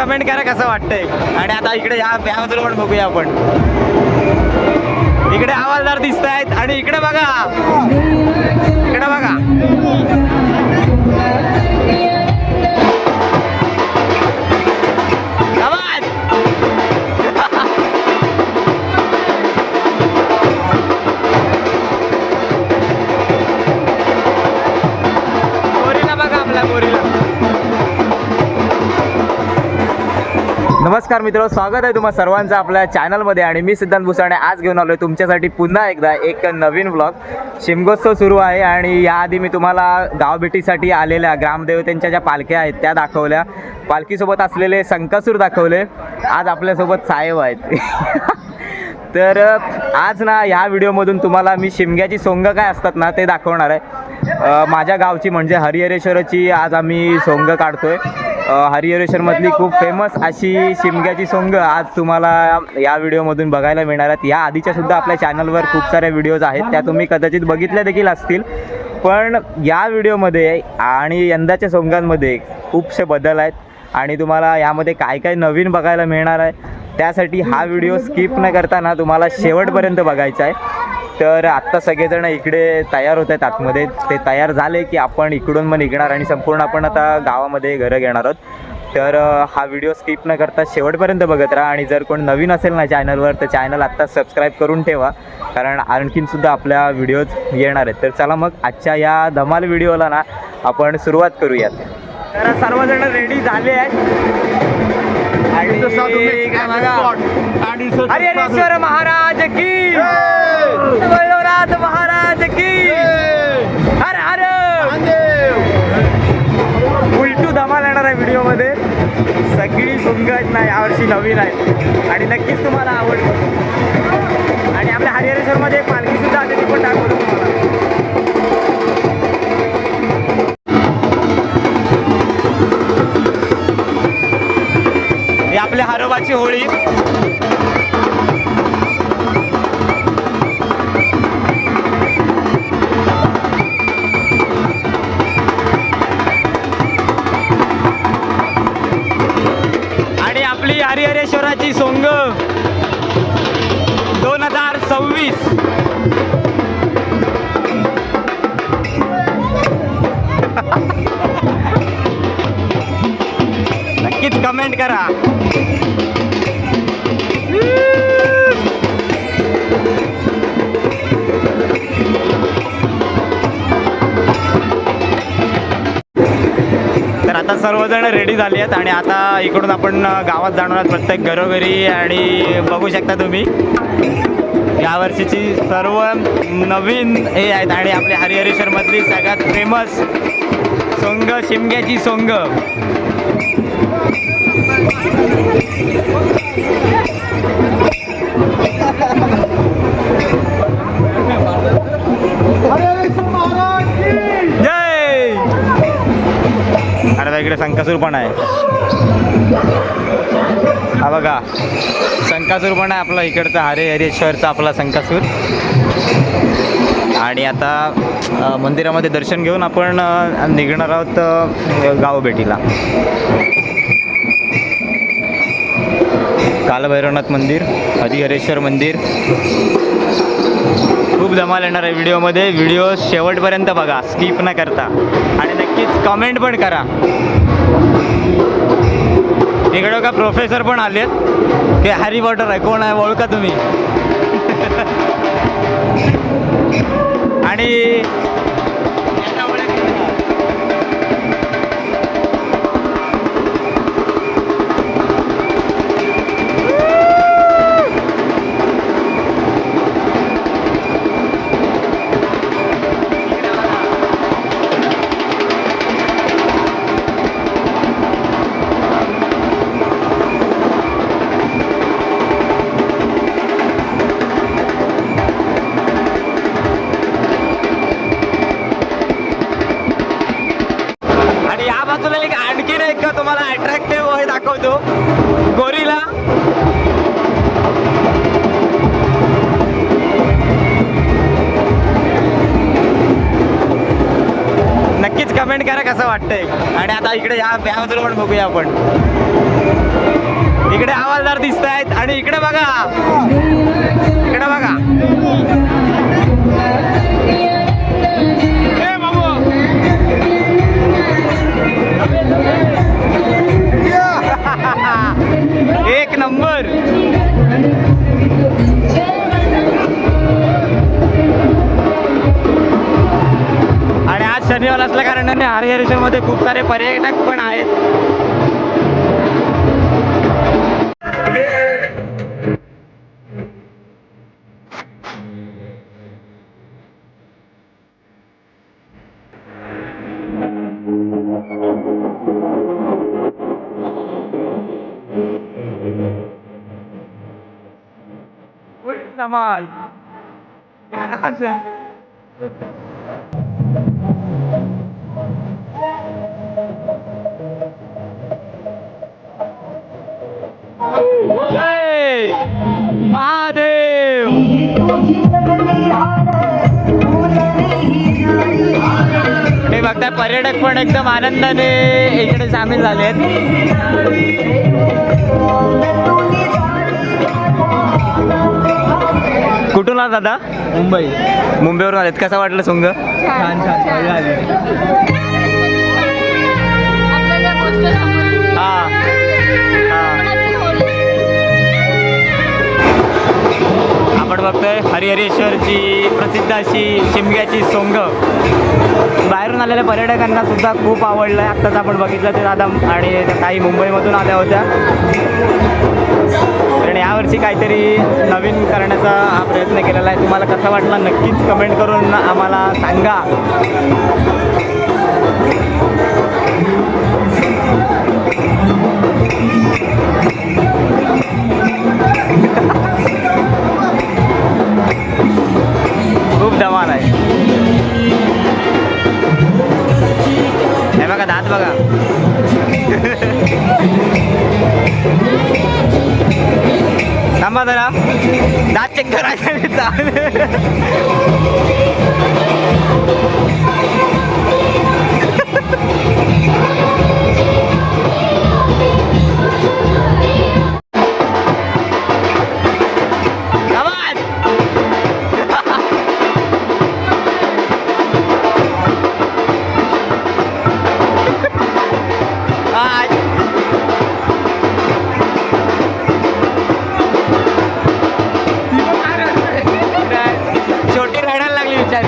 Comment करा कसं वाटतंय. आणि आता इकडे या बाजूला पण बघूया आपण. इकडे हवालदार दिसत आहेत आणि इकडे बघा, इकडे बघा. नमस्कार मित्र, स्वागत आहे तुम्हा सर्वांचं आपल्या चॅनलमध्ये. आणि मी सिद्धांत भुसाणे आज घेऊन आलो आहे तुमच्यासाठी पुन्हा एकदा एक नवीन व्लॉग. शिमगोत्सव सुरू आहे आणि याआधी मी तुम्हाला गावभेटीसाठी आलेल्या ग्रामदेवतेंच्या ज्या पालख्या आहेत त्या दाखवल्या, पालखीसोबत असलेले संकासूर दाखवले. आज आपल्यासोबत साहेब आहेत. तर आज ना ह्या व्हिडिओमधून तुम्हाला मी शिमग्याची सोंग काय असतात ना ते दाखवणार आहे. माझ्या गावची म्हणजे हरिहरेश्वराची आज आम्ही सोंग काढतोय. हरिहरेश्वरमधली खूप फेमस अशी शिमग्याची सोंग आज तुम्हाला या व्हिडिओमधून बघायला मिळणार आहेत. या आधीच्यासुद्धा आपल्या चॅनलवर खूप साऱ्या व्हिडिओज आहेत, त्या तुम्ही कदाचित बघितल्या देखील असतील. पण या व्हिडिओमध्ये आणि यंदाच्या सोंगांमध्ये खूपसे बदल आहेत आणि तुम्हाला यामध्ये काय काय नवीन बघायला मिळणार आहे. त्यासाठी हा व्हिडिओ स्किप न करताना तुम्हाला शेवटपर्यंत बघायचा आहे. तर आत्ता सगळेजण इकडे तयार होत आहेत आतमध्ये. ते तयार झाले की आपण इकडून मग निघणार आणि संपूर्ण आपण आता गावामध्ये घरं घेणार आहोत. तर हा व्हिडिओ स्किप न करता शेवटपर्यंत बघत राहा. आणि जर कोण नवीन असेल ना चॅनलवर तर चॅनल आत्ता सबस्क्राईब करून ठेवा, कारण आणखीनसुद्धा आपल्या व्हिडिओज येणार आहेत. तर चला मग आजच्या या धमाल व्हिडिओला ना आपण सुरुवात करूयात. तर सर्वजण रेडी झाले आहेत आणि हरिहरेश्वर महाराज की, भैरवनाथ महाराज की, हर हर. उलटू धमाल येणार आहे व्हिडिओमध्ये. सगळी सोंग आहेत ना यावर्षी नवीन आहेत आणि नक्कीच तुम्हाला आवडतं. आणि आपल्या हरिहरेश्वरमध्ये पालखीसुद्धा आली, ती पण दाखवतो तुम्हाला. ही आपल्या हरोबाची होळी. हरिहरेश्वराची सोंग 2026. नक्कीच कमेंट करा. तर आता सर्वजण रेडी झाली आहेत आणि आता इकडून आपण गावात जाणार आहोत प्रत्येक घरोघरी. आणि बघू शकता तुम्ही यावर्षीची सर्व नवीन हे आहेत आणि आपल्या हरिहरेश्वरमधली सगळ्यात फेमस सोंग शिमग्याची सोंग. इकडे संकासूर पण आहे. हा बघा संकासूर पण आहे आपला इकडचा हरिहरेश्वरचा आपला संकासूर. आणि आता मंदिरामध्ये दर्शन घेऊन आपण निघणार आहोत गावभेटीला. कालभैरवनाथ मंदिर, हरिहरेश्वर मंदिर. खूप धमाल येणार आहे व्हिडिओमध्ये. व्हिडिओ शेवटपर्यंत बघा स्किप न करता आणि नक्कीच कमेंट पण करा. इकडं का प्रोफेसर पण आलेत. ते हॅरी पॉटर आहे, कोण आहे ओळखा तुम्ही? आणि तुम्हाला अट्रॅक्टिव्ह हे दाखवतो गोरिला. नक्कीच कमेंट करा कसं वाटतंय. आणि आता इकडे या बाजूला पण बघूया आपण. इकडे हवालदार दिसत आहेत आणि इकडे बघा, इकडे बघा. एक नंबर. आणि आज शनिवार असल्या कारणाने हरिहरेश्वर मध्ये खूप सारे पर्यटक पण आहेत. धमाल. महादेव. हे बघता पर्यटक पण एकदम आनंदाने इकडे सामील झाले आहेत. कुठून आला दादा? मुंबई. मुंबईवरून आलेत. कसं वाटलं सोंग? छान छान मजा आली. हा आपण बघतोय हरिहरेश्वरची प्रसिद्ध अशी शिमग्याची सोंग. बाहेरून आलेल्या पर्यटकांना सुद्धा खूप आवडलं आहे. आत्ताच आपण बघितलं ते दादा आणि त्या काही मुंबईमधून आल्या होत्या. कारण यावर्षी काहीतरी नवीन करण्याचा हा प्रयत्न केलेला आहे. तुम्हाला कसा वाटला नक्कीच कमेंट करून आम्हाला सांगा. खूप धमाल आहे. हे बघा दात बघा. थांबा जरा, दात चेक करायचं. छोटी रडायला लागली विचार.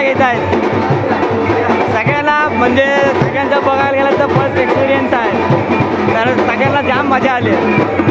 घेत आहेत. सगळ्यांना म्हणजे सगळ्यांचं बघायला गेलं तर फर्स्ट एक्सपिरियन्स आहे, तर सगळ्यांना जाम मजा आली आहे.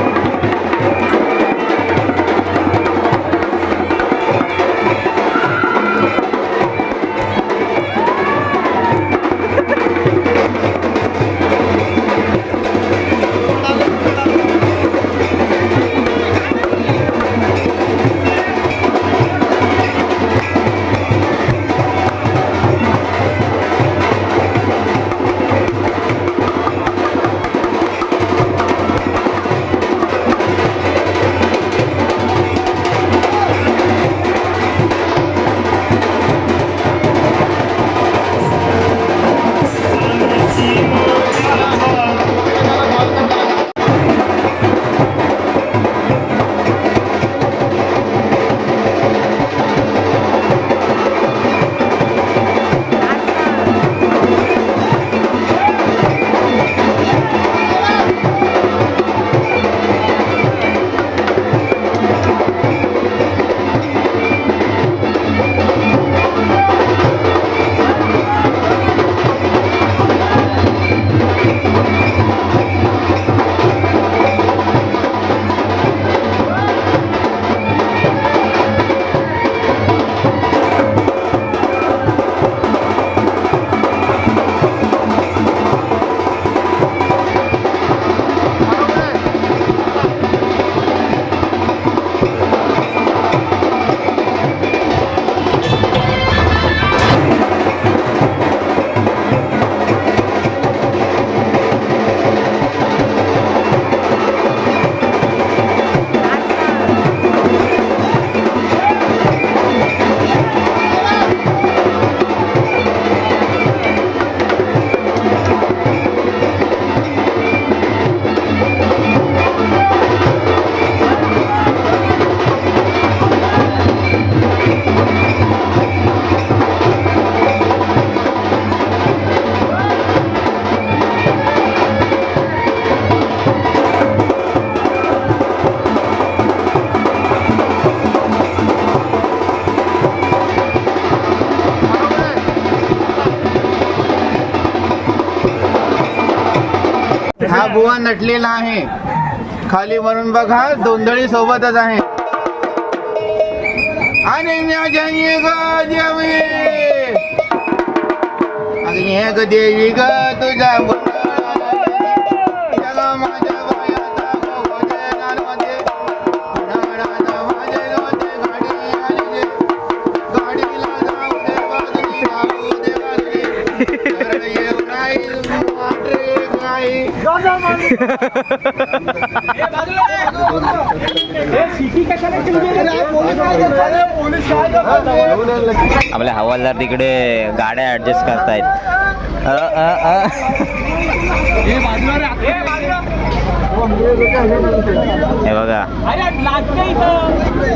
हा बुवा नटलेला आहे. खाली वरून बघा दोंदळी सोबतच आहे. आणि अग्नी देवी ग तुझ्या आपल्या हवालदार तिकडे गाड्या ऍडजस्ट करतायत. हे बघा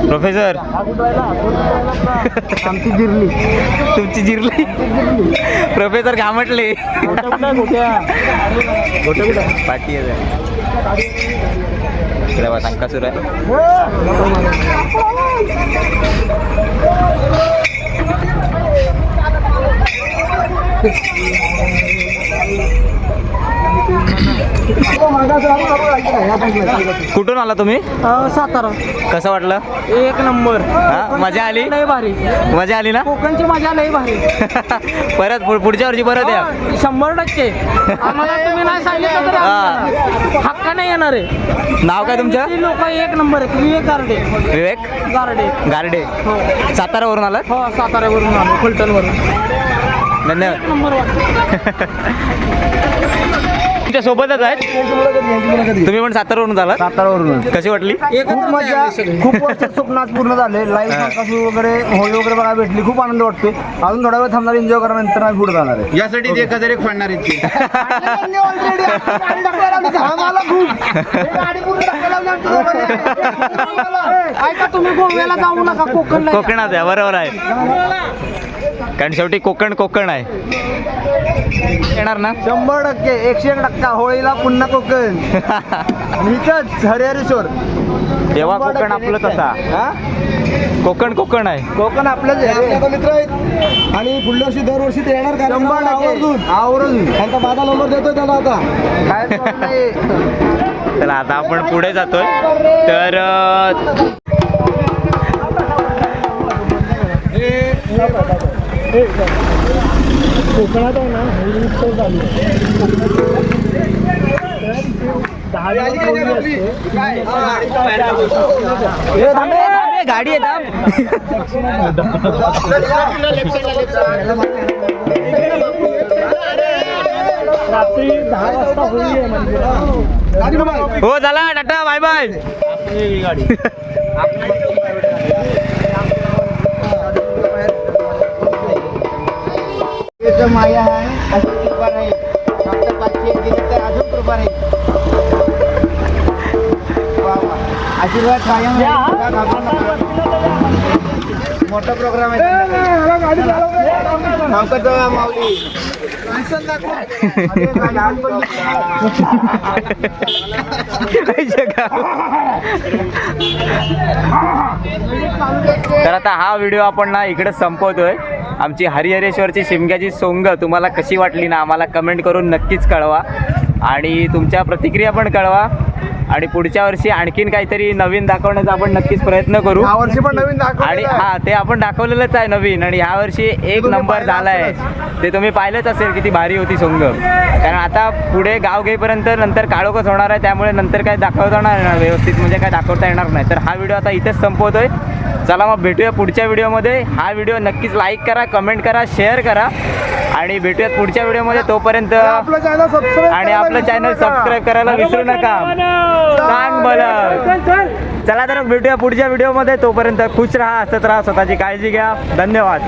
प्रोफेसर आमची जिरली. तुमची जिरली. प्रोफेसर घामटले. पाठी आहे इकडे बघा टंका सुरू आहे. कुठून आला तुम्ही? सातारा. कसं वाटलं? एक नंबर. हा, मजा आली? लय भारी. मजा आली ना? कोकणची मजा लय भारी. परत पुढच्या वर्षी परत या. 100% आम्हाला तुम्ही नाही सांगितलं तर आम्ही हक्का नाही येणार आहे. नाव काय तुमचं? लोक एक नंबर आहेत. विवेक गार्डे. विवेक गार्डे. गार्डे. हो सातारावरून आलात? हो साताऱ्यावरून आलो. फलटणवरून. धन्यवाद. एक नंबर तुमच्या सोबतच आहेत? तुम्ही पण सातारावरून आलात? सातारावरून कशी वाटली? खूप मजा. खूप वर्ष स्वप्न आज पूर्ण झाले. लाईव्ह वगैरे होळी वगैरे बघायला भेटली. खूप आनंद वाटतोय. अजून थोडा वेळ थांबणार, एन्जॉय करा, नंतर आम्ही पुढे जाणार आहे. यासाठी ते एखाद्या एक फाडणार आहेत. ऐका तुम्ही गोव्याला जाऊ नका. कोकण कोकणात आहे, बरोबर आहे. कारण शेवटी कोकण आहे. येणार ना? 100%, 101% होळीला पुन्हा कोकण. इथंच हरिहरेश्वर. तेव्हा कोकण आपलं तसा. कोकण आहे. कोकण आपलंच आहे. मित्र आहेत आणि पुढल्या वर्षी दरवर्षी ते येणार का? 100% आवर्जून त्यांचा माझा नंबर देतोय त्याला. आता काय problem नाही. चला आता आपण पुढे जातोय. तर कोकणात आहे ना होळी उत्सव चालू आहे. गाडी आहे ना? रात्री 10 वाजता होळी आहे म्हणजे. हो झाला. Tata bye bye. गाडी माया आहे, अशी कृपा राहील. फक्त 500 दिले तर अजून कृपा राहील. वा वा. आशीर्वाद कायम राहील. मोठा प्रोग्राम आहे. नौकत माऊली. तर आता हा व्हिडिओ आपण ना इकडे संपवतोय. आमची हरिहरेश्वरची शिमग्याची सोंग तुम्हाला कशी वाटली ना आम्हाला कमेंट करून नक्कीच कळवा. आणि तुमच्या प्रतिक्रिया पण कळवा. आणि पुढच्या वर्षी आणखीन काहीतरी नवीन दाखवण्याचा आपण नक्कीच प्रयत्न करू. या वर्षी पण नवीन आणि हा ते आपण दाखवलेलंच आहे नवीन. आणि ह्या वर्षी एक नंबर झालाय. ते तुम्ही पाहिलंच असेल किती भारी होती सोंग. कारण आता पुढे गाव घेईपर्यंत नंतर काळोखच होणार आहे. त्यामुळे नंतर काय दाखवता येणार व्यवस्थित म्हणजे काय दाखवता येणार नाही. तर हा व्हिडिओ आता इथेच संपवतोय. चला मग भेटूया पुढच्या व्हिडिओमध्ये. हा व्हिडिओ नक्कीच लाईक करा, कमेंट करा, शेअर करा. आणि भेटूयात पुढच्या व्हिडिओमध्ये. तोपर्यंत आणि आपलं चॅनल सबस्क्राईब करायला विसरू नका. सांग बरं. चला तर भेटूया पुढच्या व्हिडिओमध्ये. तोपर्यंत खुश राहा, हसत राहा, स्वतःची काळजी घ्या. धन्यवाद.